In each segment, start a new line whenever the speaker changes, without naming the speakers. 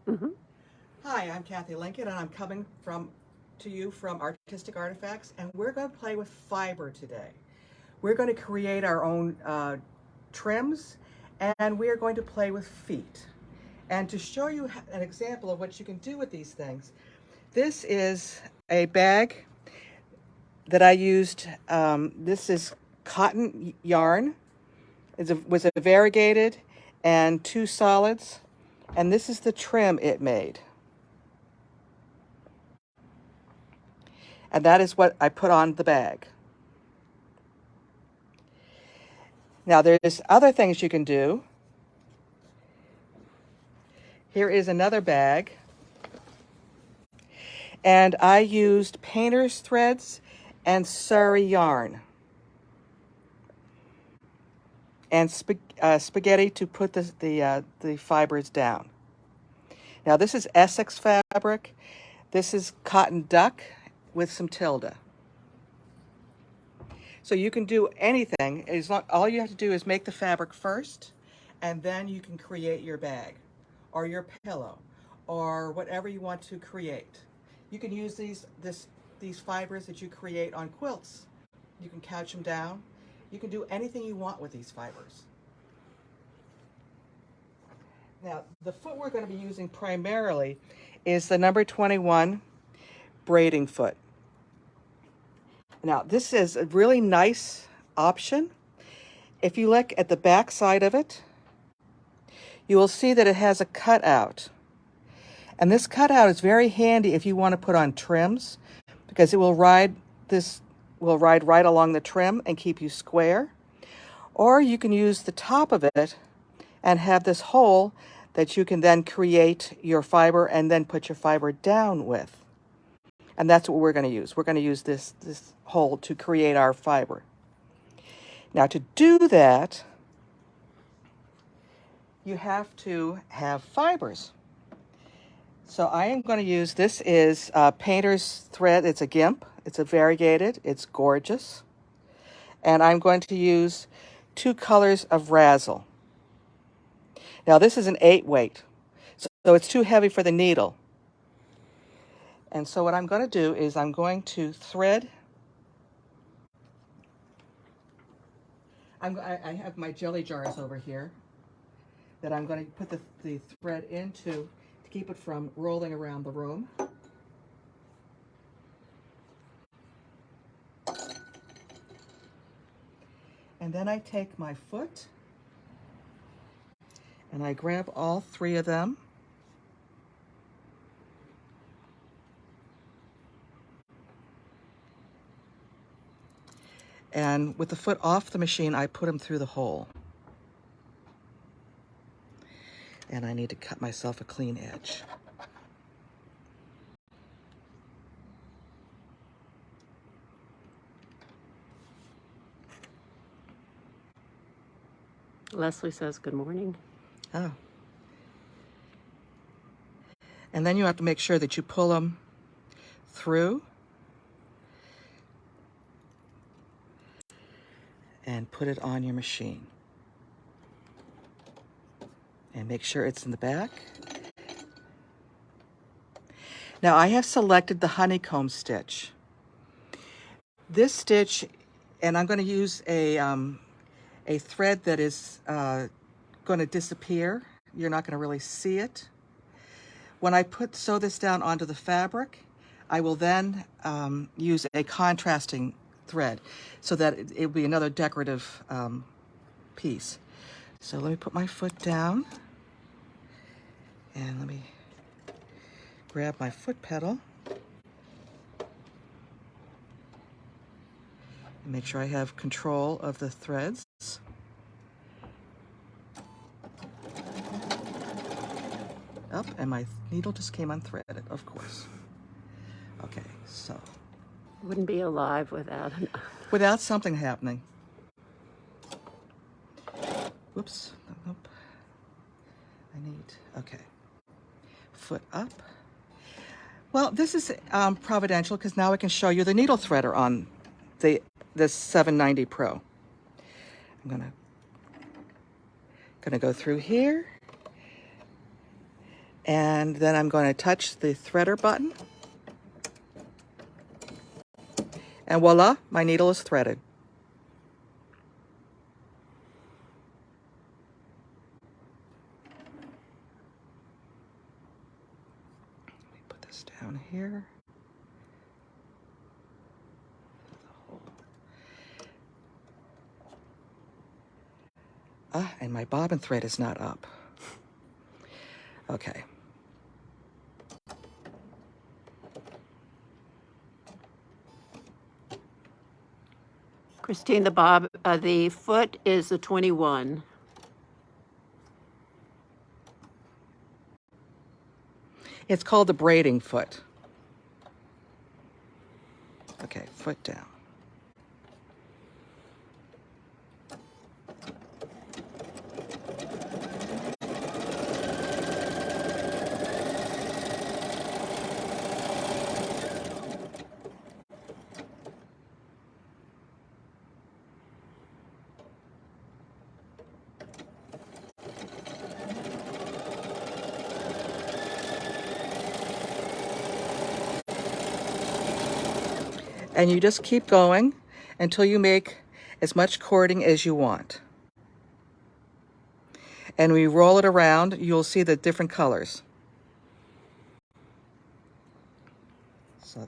Mm-hmm.
Hi, I'm Kathy Lincoln, and I'm coming to you from Artistic Artifacts, and we're going to play with fiber today. We're going to create our own trims, and we are going to play with feet. And to show you an example of what you can do with these things, this is a bag that I used. This is cotton yarn. Was a variegated and 2 solids, and this is the trim it made. And that is what I put on the bag. Now there's other things you can do. Here is another bag. And I used painter's threads and sari yarn. And spaghetti to put the fibers down. Now this is Essex fabric. This is cotton duck with some tilde. So you can do anything. All you have to do is make the fabric first, and then you can create your bag or your pillow or whatever you want to create. You can use these fibers that you create on quilts. You can couch them down. You can do anything you want with these fibers. Now, the foot we're going to be using primarily is the number 21 braiding foot. Now, this is a really nice option. If you look at the back side of it, you will see that it has a cutout. And this cutout is very handy if you want to put on trims, because it will ride right along the trim and keep you square. Or you can use the top of it and have this hole that you can then create your fiber and then put your fiber down with. And that's what we're going to use. We're going to use this hole to create our fiber. Now, to do that, you have to have fibers. So I am going to use, this is painter's thread. It's a gimp. It's a variegated. It's gorgeous. And I'm going to use 2 colors of razzle. Now, this is an 8 weight, so it's too heavy for the needle. And so what I'm going to do is I'm going to thread. I have my jelly jars over here that I'm going to put the thread into to keep it from rolling around the room. And then I take my foot and I grab all 3 of them. And with the foot off the machine, I put them through the hole. And I need to cut myself a clean edge.
Leslie says good morning.
Oh. And then you have to make sure that you pull them through and put it on your machine. And make sure it's in the back. Now I have selected the honeycomb stitch. This stitch, and I'm going to use a thread that is going to disappear. You're not going to really see it. When I sew this down onto the fabric, I will then use a contrasting thread so that it will be another decorative piece. So let me put my foot down and let me grab my foot pedal and make sure I have control of the threads. Up, and my needle just came unthreaded, of course. Okay, so.
Wouldn't be alive
without something happening. Whoops. Nope. Okay. Foot up. Well, this is providential because now I can show you the needle threader on this 790 Pro. I'm gonna go through here And then I'm going to touch the threader button. And voila, my needle is threaded. Let me put this down here. Ah, and my bobbin thread is not up. Okay.
Christine, the foot is the 21.
It's called the braiding foot. Okay, foot down. And you just keep going until you make as much cording as you want. And when you roll it around, you'll see the different colors. So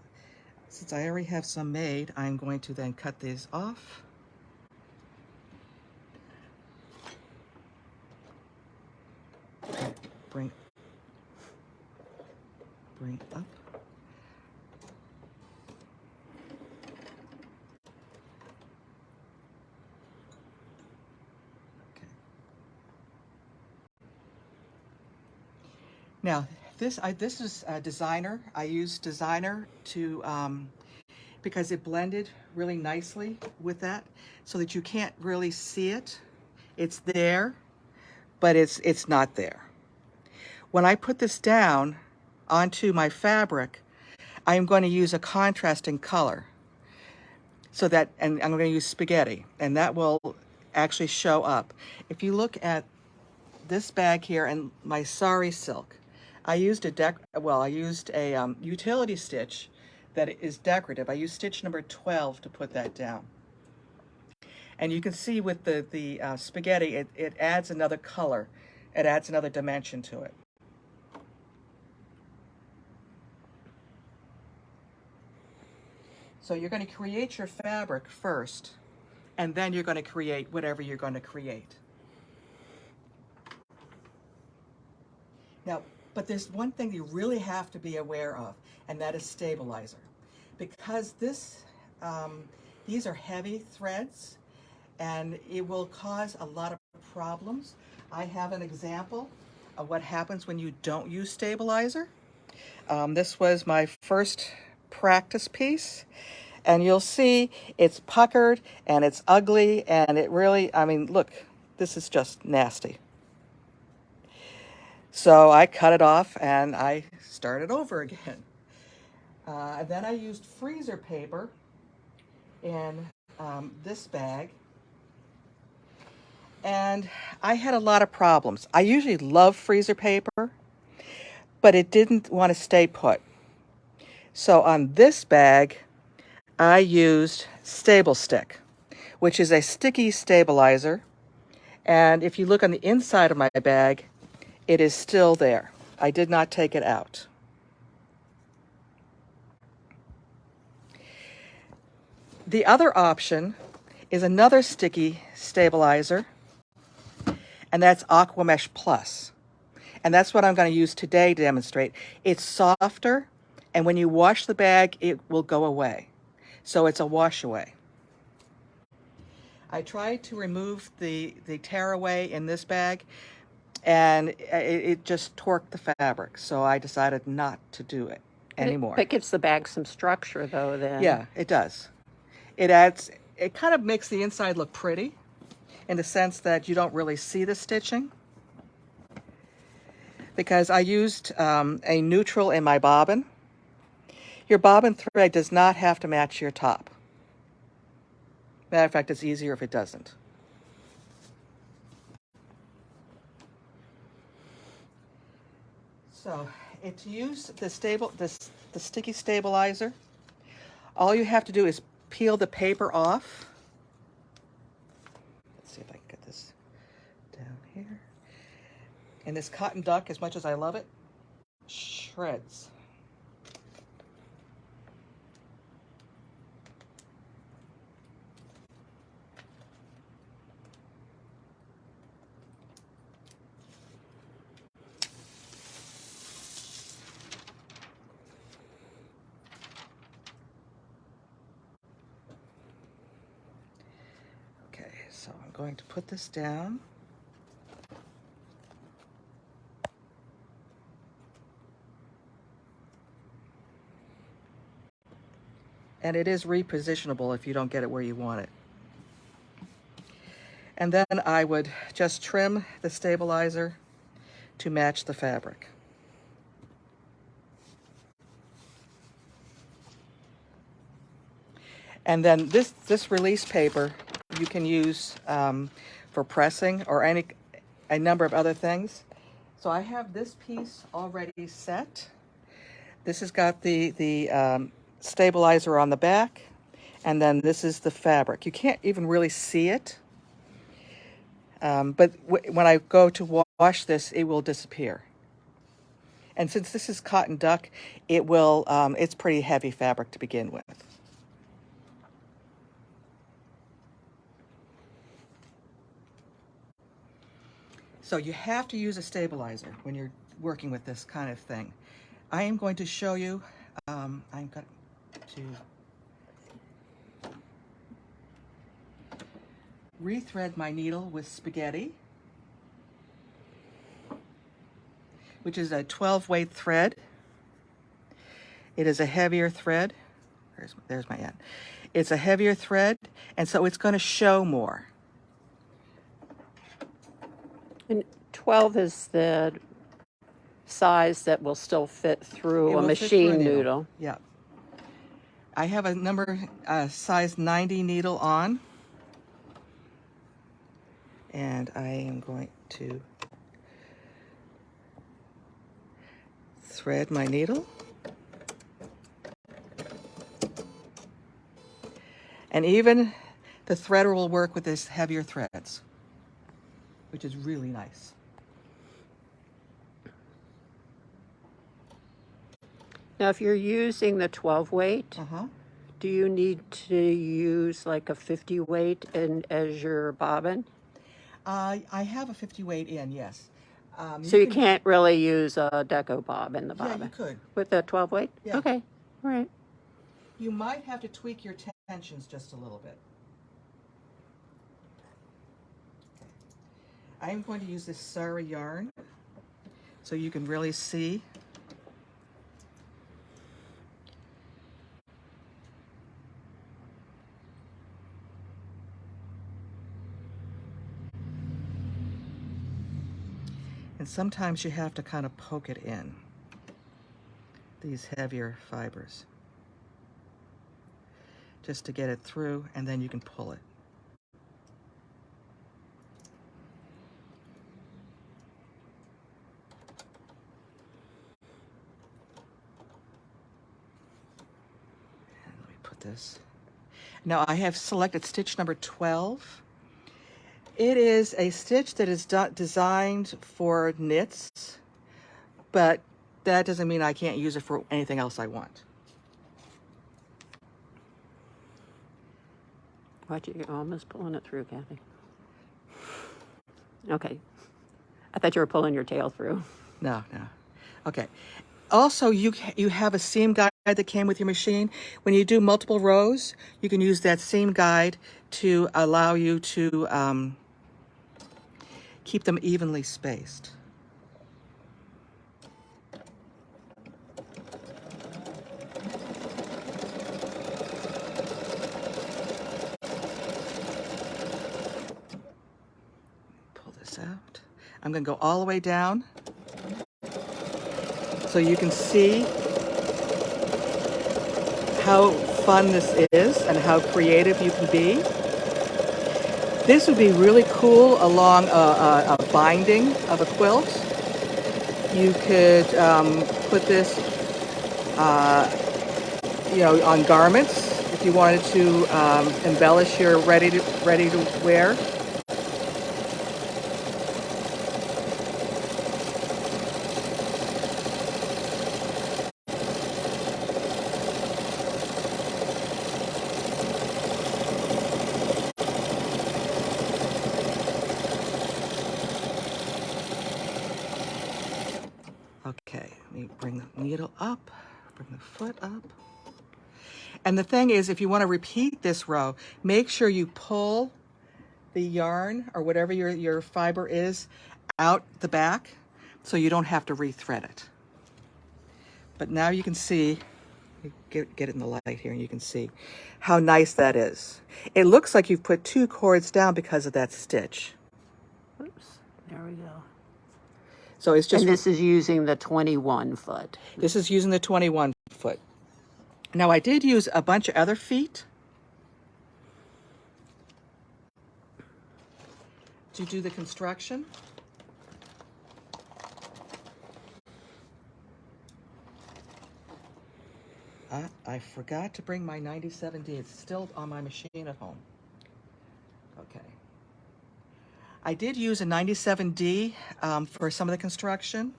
since I already have some made, I'm going to then cut these off. Bring up. Now, this is a designer. I used designer to because it blended really nicely with that, so that you can't really see it. It's there, but it's not there. When I put this down onto my fabric, I'm going to use a contrasting color, so that, and I'm going to use spaghetti, and that will actually show up. If you look at this bag here and my sari silk, I used a utility stitch that is decorative. I used stitch number 12 to put that down. And you can see with the spaghetti, it adds another color. It adds another dimension to it. So you're going to create your fabric first, and then you're going to create whatever you're going to create. Now, but there's one thing you really have to be aware of, and that is stabilizer. Because these are heavy threads, and it will cause a lot of problems. I have an example of what happens when you don't use stabilizer. This was my first practice piece, and you'll see it's puckered and it's ugly, and it really, I mean, look, this is just nasty. So I cut it off and I started over again. And then I used freezer paper in this bag. And I had a lot of problems. I usually love freezer paper, but it didn't want to stay put. So on this bag, I used Stable Stick, which is a sticky stabilizer. And if you look on the inside of my bag, it is still there. I did not take it out. The other option is another sticky stabilizer, and that's Aqua Mesh Plus. And that's what I'm going to use today to demonstrate. It's softer, and when you wash the bag, it will go away. So it's a wash away. I tried to remove the tear away in this bag, and it just torqued the fabric. So I decided not to do it anymore.
It gives the bag some structure, though, then.
Yeah, it does. It kind of makes the inside look pretty in the sense that you don't really see the stitching. Because I used a neutral in my bobbin. Your bobbin thread does not have to match your top. Matter of fact, it's easier if it doesn't. So, to use the sticky stabilizer, all you have to do is peel the paper off. Let's see if I can get this down here. And this cotton duck, as much as I love it, shreds. Okay, so I'm going to put this down. And it is repositionable if you don't get it where you want it. And then I would just trim the stabilizer to match the fabric. And then this release paper you can use for pressing or a number of other things. So I have this piece already set. This has got the stabilizer on the back, and then this is the fabric. You can't even really see it, but when I go to wash this, it will disappear. And since this is cotton duck, it will. It's pretty heavy fabric to begin with. So you have to use a stabilizer when you're working with this kind of thing. I am going to show you. I'm going to rethread my needle with spaghetti, which is a 12 weight thread. It is a heavier thread. There's my end. It's a heavier thread, and so it's going to show more.
And 12 is the size that will still fit through a machine needle.
Yeah. I have a size 90 needle on, and I am going to thread my needle. And even the threader will work with this heavier threads, which is really nice.
Now, if you're using the 12 weight, do you need to use like a 50 weight as your bobbin?
I have a 50 weight in, yes.
So you can't really use a deco bob in the bobbin?
Yeah, you could.
With the 12 weight?
Yeah.
Okay, all right.
You might have to tweak your tensions just a little bit. I am going to use this sari yarn so you can really see. And sometimes you have to kind of poke it in, these heavier fibers, just to get it through, and then you can pull it. And let me put this. Now I have selected stitch number 12. It is a stitch that is designed for knits, but that doesn't mean I can't use it for anything else I want.
Watch it, you're almost pulling it through, Kathy. Okay. I thought you were pulling your tail through.
No. Okay. Also, you have a seam guide that came with your machine. When you do multiple rows, you can use that seam guide to allow you to keep them evenly spaced. Pull this out. I'm going to go all the way down so you can see how fun this is and how creative you can be. This would be really cool along a binding of a quilt. You could put this, on garments if you wanted to embellish your ready to wear. Okay, let me bring the needle up, bring the foot up. And the thing is, if you want to repeat this row, make sure you pull the yarn or whatever your fiber is out the back so you don't have to rethread it. But now you can see, get it in the light here, and you can see how nice that is. It looks like you've put 2 cords down because of that stitch.
Oops, there we go.
So it's just.
And this is using the 21 foot.
This is using the 21 foot. Now I did use a bunch of other feet to do the construction. I forgot to bring my 97D. It's still on my machine at home. Okay. I did use a 97D for some of the construction.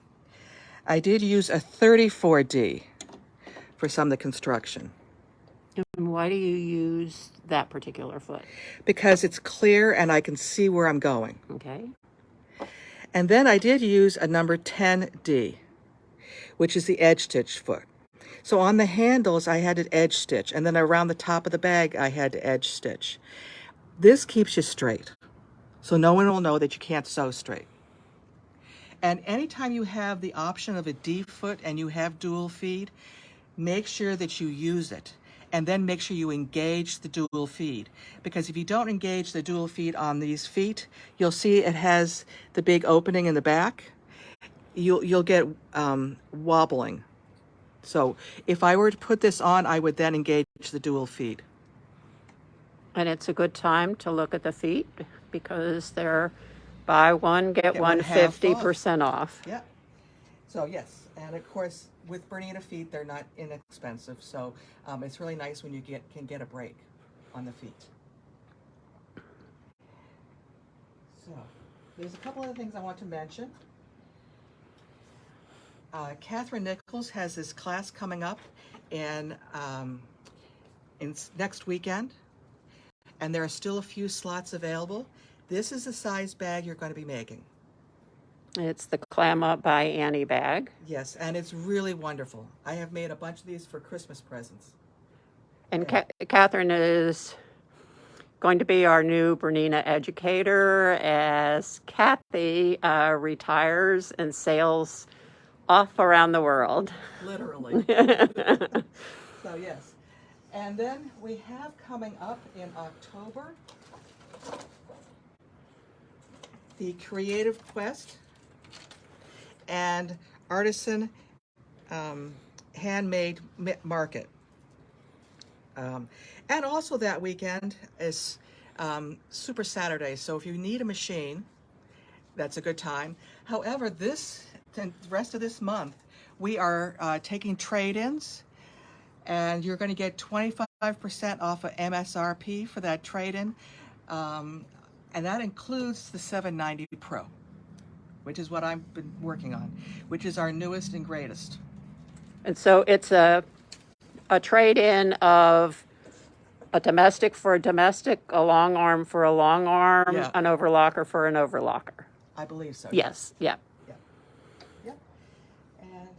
I did use a 34D for some of the construction.
And why do you use that particular foot?
Because it's clear and I can see where I'm going.
Okay.
And then I did use a number 10D, which is the edge stitch foot. So on the handles, I had to edge stitch, and then around the top of the bag, I had to edge stitch. This keeps you straight, so no one will know that you can't sew straight. And anytime you have the option of a D foot and you have dual feed, make sure that you use it, and then make sure you engage the dual feed. Because if you don't engage the dual feed on these feet, you'll see it has the big opening in the back. You'll get wobbling. So if I were to put this on, I would then engage the dual feed.
And it's a good time to look at the feet because they're buy one, get one,
half
50% off.
Yeah. So yes, and of course with BERNINA Feet, they're not inexpensive. So it's really nice when you can get a break on the feet. So there's a couple other things I want to mention. Catherine Nichols has this class coming up in next weekend, and there are still a few slots available. This is the size bag you're going to be making.
It's the Clam Up by Annie bag.
Yes, and it's really wonderful. I have made a bunch of these for Christmas presents.
And Catherine is going to be our new Bernina educator as Kathy retires and sails off around the world.
Literally. So yes. And then we have coming up in October the Creative Quest and Artisan Handmade Market. And also that weekend is Super Saturday. So if you need a machine, that's a good time. However, the rest of this month, we are taking trade-ins, and you're going to get 25% off of MSRP for that trade-in. And that includes the 790 Pro, which is what I've been working on, which is our newest and greatest.
And so it's a trade-in of a domestic for a domestic, a long arm for a long arm,
Yeah.
an overlocker for an overlocker.
I believe so.
Yes, yeah.
Yeah. Yep. And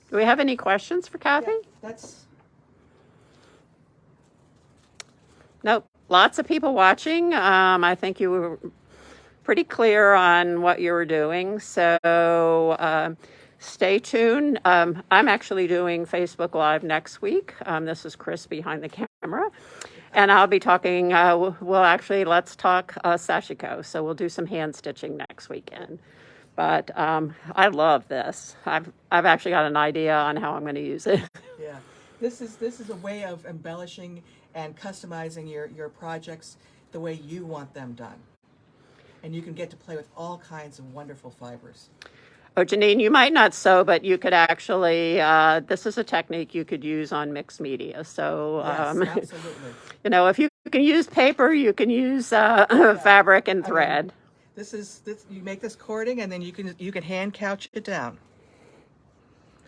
Do we have any questions for Kathy?
yeah, that's.
Nope. Lots of people watching. I think you were pretty clear on what you were doing. So stay tuned. I'm actually doing Facebook Live next week. This is Chris behind the camera. And I'll be talking, let's talk sashiko. So we'll do some hand stitching next weekend. But I love this. I've actually got an idea on how I'm going to use it.
Yeah, this is a way of embellishing and customizing your projects the way you want them done. And you can get to play with all kinds of wonderful fibers.
Oh, Janine, you might not sew, but you could actually, this is a technique you could use on mixed media. So,
Yes, absolutely.
you know, if you can use paper, you can use fabric and
I
thread.
mean, this you make this cording, and then you can hand couch it down,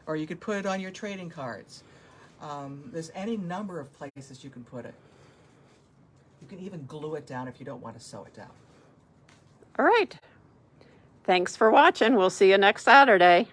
or you could put it on your trading cards. There's any number of places you can put it. You can even glue it down if you don't want to sew it down.
All right. Thanks for watching. We'll see you next Saturday.